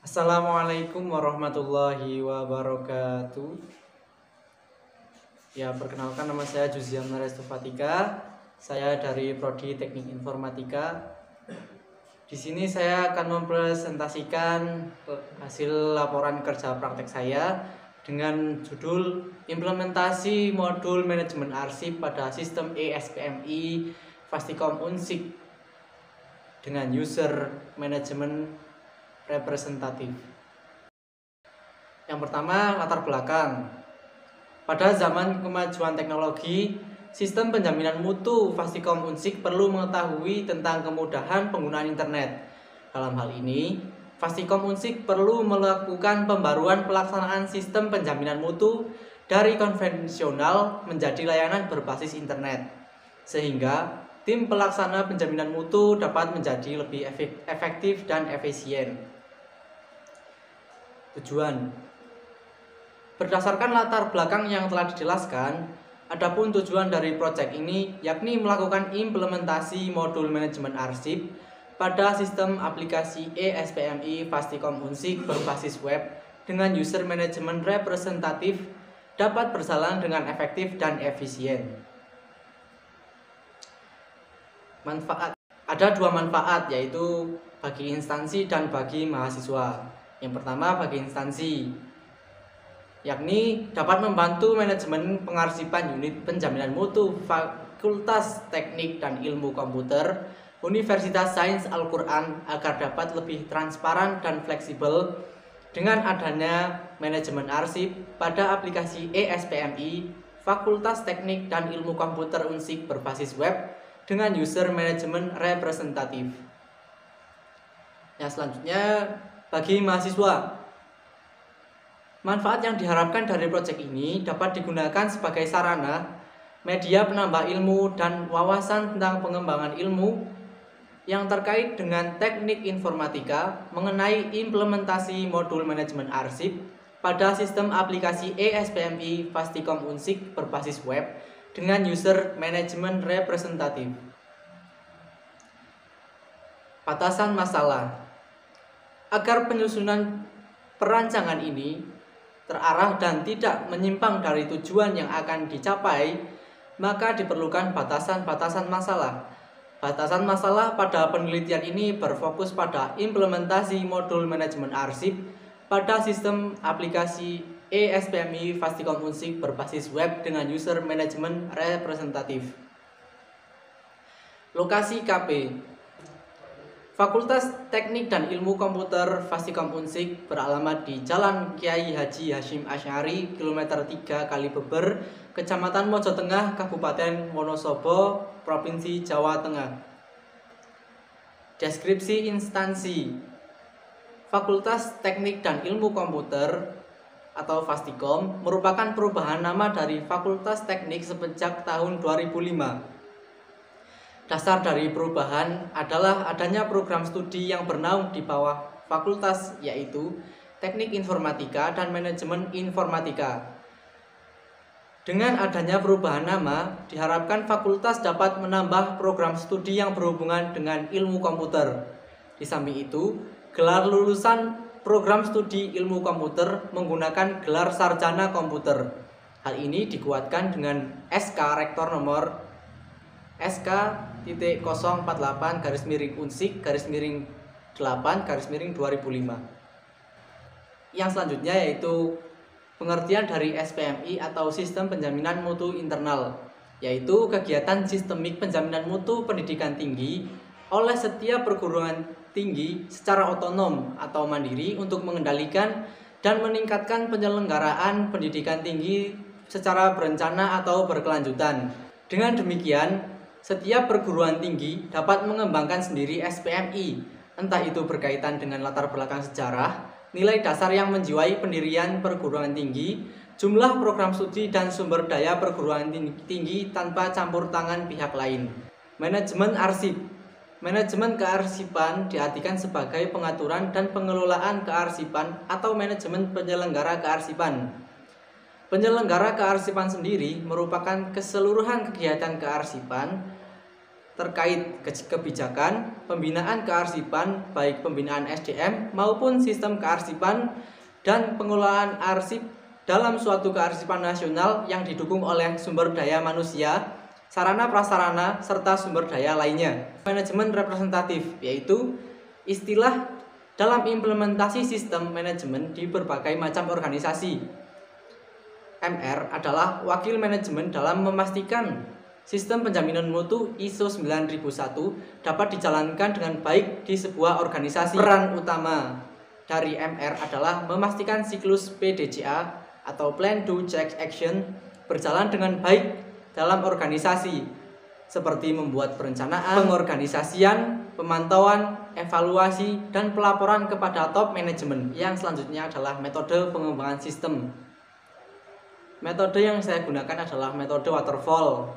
Assalamualaikum warahmatullahi wabarakatuh. Ya, perkenalkan nama saya Juzian Restu Fatika. Saya dari Prodi Teknik Informatika. Di sini saya akan mempresentasikan hasil laporan kerja praktek saya dengan judul Implementasi Modul Manajemen Arsip pada Sistem ESPMI Fastikom Unsik dengan User Management Representatif. Yang pertama, latar belakang. Pada zaman kemajuan teknologi, sistem penjaminan mutu Fastikom Unsik perlu mengetahui tentang kemudahan penggunaan internet. Dalam hal ini, Fastikom Unsik perlu melakukan pembaruan pelaksanaan sistem penjaminan mutu dari konvensional menjadi layanan berbasis internet, sehingga tim pelaksana penjaminan mutu dapat menjadi lebih efektif dan efisien. Tujuan: berdasarkan latar belakang yang telah dijelaskan, adapun tujuan dari proyek ini yakni melakukan implementasi modul manajemen arsip pada sistem aplikasi ESPMI Fastikom Unsik berbasis web dengan user management representatif dapat berjalan dengan efektif dan efisien. Manfaat: ada dua manfaat, yaitu bagi instansi dan bagi mahasiswa. Yang pertama, bagi instansi, yakni dapat membantu manajemen pengarsipan unit penjaminan mutu Fakultas Teknik dan Ilmu Komputer Universitas Sains Al-Quran agar dapat lebih transparan dan fleksibel dengan adanya manajemen arsip pada aplikasi ESPMI Fakultas Teknik dan Ilmu Komputer Unsik berbasis web dengan user management representatif. Yang selanjutnya, bagi mahasiswa, manfaat yang diharapkan dari proyek ini dapat digunakan sebagai sarana media penambah ilmu dan wawasan tentang pengembangan ilmu yang terkait dengan teknik informatika mengenai implementasi modul manajemen arsip pada sistem aplikasi ESPMI Fastikom Unsik berbasis web dengan user management representatif. Batasan masalah: agar penyusunan perancangan ini terarah dan tidak menyimpang dari tujuan yang akan dicapai, maka diperlukan batasan-batasan masalah. Batasan masalah pada penelitian ini berfokus pada implementasi modul manajemen arsip pada sistem aplikasi ESPMI Fastikom Unsik berbasis web dengan user management representatif. Lokasi KP: Fakultas Teknik dan Ilmu Komputer Fastikom Unsik beralamat di Jalan Kiai Haji Hasyim Asy'ari, kilometer 3 Kalibeber, Kecamatan Mojotengah, Kabupaten Wonosobo, Provinsi Jawa Tengah. Deskripsi instansi: Fakultas Teknik dan Ilmu Komputer atau Fastikom merupakan perubahan nama dari Fakultas Teknik sejak tahun 2005. Dasar dari perubahan adalah adanya program studi yang bernaung di bawah fakultas, yaitu Teknik Informatika dan Manajemen Informatika. Dengan adanya perubahan nama, diharapkan fakultas dapat menambah program studi yang berhubungan dengan ilmu komputer. Di samping itu, gelar lulusan program studi ilmu komputer menggunakan gelar sarjana komputer. Hal ini dikuatkan dengan SK Rektor nomor SK.048-Unsik-8-2005. Yang selanjutnya yaitu pengertian dari SPMI atau Sistem Penjaminan Mutu Internal, yaitu kegiatan sistemik penjaminan mutu pendidikan tinggi oleh setiap perguruan tinggi secara otonom atau mandiri untuk mengendalikan dan meningkatkan penyelenggaraan pendidikan tinggi secara berencana atau berkelanjutan. Dengan demikian, setiap perguruan tinggi dapat mengembangkan sendiri SPMI, entah itu berkaitan dengan latar belakang sejarah, nilai dasar yang menjiwai pendirian perguruan tinggi, jumlah program studi dan sumber daya perguruan tinggi tanpa campur tangan pihak lain. Manajemen arsip: manajemen kearsipan diartikan sebagai pengaturan dan pengelolaan kearsipan atau manajemen penyelenggara kearsipan. Penyelenggara kearsipan sendiri merupakan keseluruhan kegiatan kearsipan terkait kebijakan, pembinaan kearsipan, baik pembinaan SDM maupun sistem kearsipan dan pengelolaan arsip dalam suatu kearsipan nasional yang didukung oleh sumber daya manusia, sarana prasarana, serta sumber daya lainnya. Manajemen representatif yaitu istilah dalam implementasi sistem manajemen di berbagai macam organisasi. MR adalah wakil manajemen dalam memastikan sistem penjaminan mutu ISO 9001 dapat dijalankan dengan baik di sebuah organisasi. Peran utama dari MR adalah memastikan siklus PDCA atau Plan Do Check Action berjalan dengan baik dalam organisasi, seperti membuat perencanaan, pengorganisasian, pemantauan, evaluasi, dan pelaporan kepada top manajemen. Yang selanjutnya adalah metode pengembangan sistem. Metode yang saya gunakan adalah metode waterfall.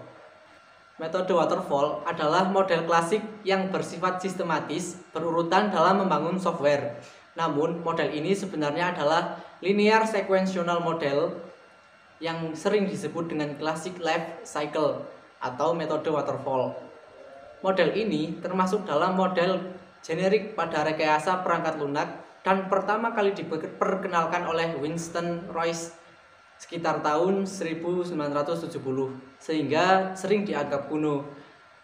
Metode waterfall adalah model klasik yang bersifat sistematis, berurutan dalam membangun software. Namun, model ini sebenarnya adalah linear sequential model yang sering disebut dengan classic life cycle atau metode waterfall. Model ini termasuk dalam model generik pada rekayasa perangkat lunak dan pertama kali diperkenalkan oleh Winston Royce sekitar tahun 1970, sehingga sering dianggap kuno,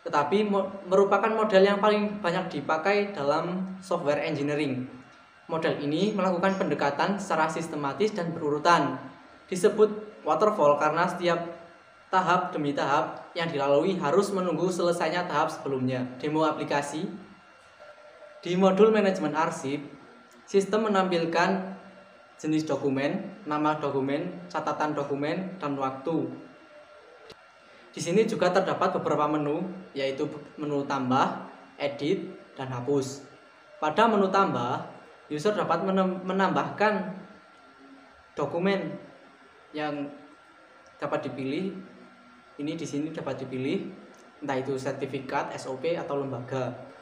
tetapi merupakan model yang paling banyak dipakai dalam software engineering. Model ini melakukan pendekatan secara sistematis dan berurutan. Disebut waterfall karena setiap tahap demi tahap yang dilalui harus menunggu selesainya tahap sebelumnya. Demo aplikasi. Di modul manajemen arsip, sistem menampilkan jenis dokumen, nama dokumen, catatan dokumen, dan waktu. Di sini juga terdapat beberapa menu, yaitu menu tambah, edit, dan hapus. Pada menu tambah, user dapat menambahkan dokumen yang dapat dipilih. Ini di sini dapat dipilih, entah itu sertifikat, SOP, atau lembaga.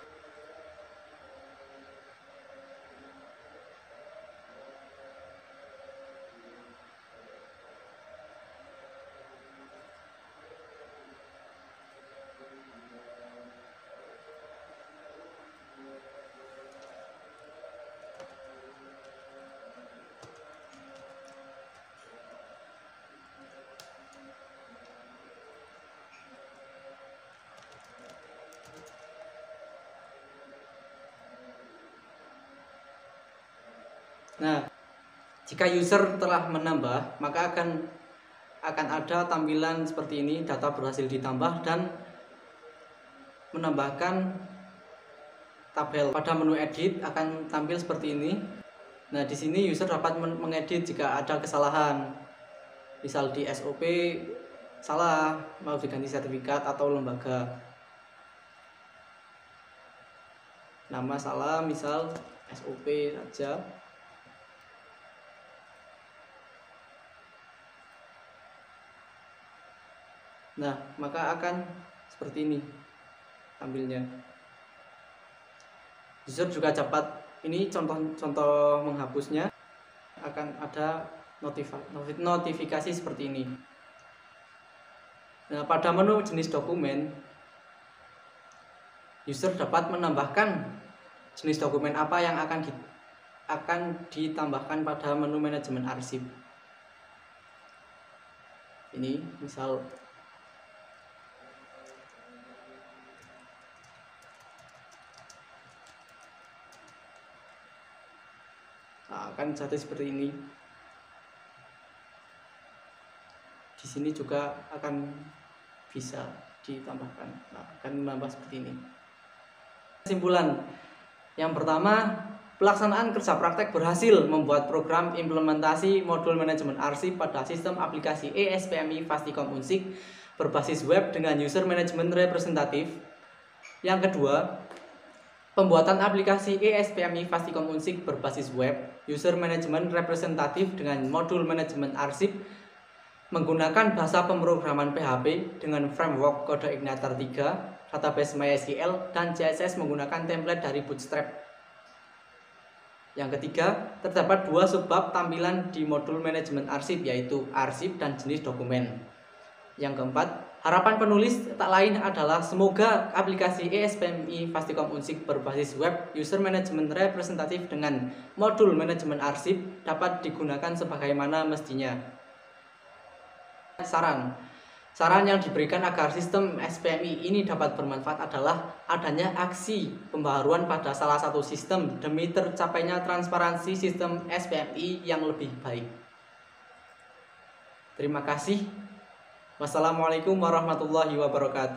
Nah, jika user telah menambah, maka akan ada tampilan seperti ini, data berhasil ditambah dan menambahkan tabel. Pada menu edit akan tampil seperti ini. Nah, di sini user dapat mengedit jika ada kesalahan. Misal di SOP salah, mau diganti sertifikat atau lembaga. Nama salah, misal SOP saja. Nah, maka akan seperti ini tampilnya. User juga dapat, ini contoh menghapusnya, akan ada notifikasi seperti ini. Nah, pada menu jenis dokumen, user dapat menambahkan jenis dokumen apa yang akan ditambahkan pada menu manajemen arsip. Ini misal akan jadi seperti ini. Di sini juga akan bisa ditambahkan. Nah, akan menambah seperti ini. Kesimpulan yang pertama, pelaksanaan kerja praktek berhasil membuat program implementasi modul manajemen arsip pada sistem aplikasi ESPMI Fastikom Unsik berbasis web dengan user management representatif. Yang kedua, pembuatan aplikasi ESPMI Fastikom Unsik berbasis web, user management representatif dengan modul manajemen arsip menggunakan bahasa pemrograman PHP dengan framework kode Igniter 3, database MySQL, dan CSS menggunakan template dari Bootstrap. Yang ketiga, terdapat dua subbab tampilan di modul manajemen arsip, yaitu arsip dan jenis dokumen. Yang keempat, Harapan penulis tak lain adalah semoga aplikasi ESPMI Fastikom Unsik berbasis web user management representatif dengan modul manajemen arsip dapat digunakan sebagaimana mestinya. Saran yang diberikan agar sistem SPMI ini dapat bermanfaat adalah adanya aksi pembaharuan pada salah satu sistem demi tercapainya transparansi sistem SPMI yang lebih baik. Terima kasih. Wassalamualaikum warahmatullahi wabarakatuh.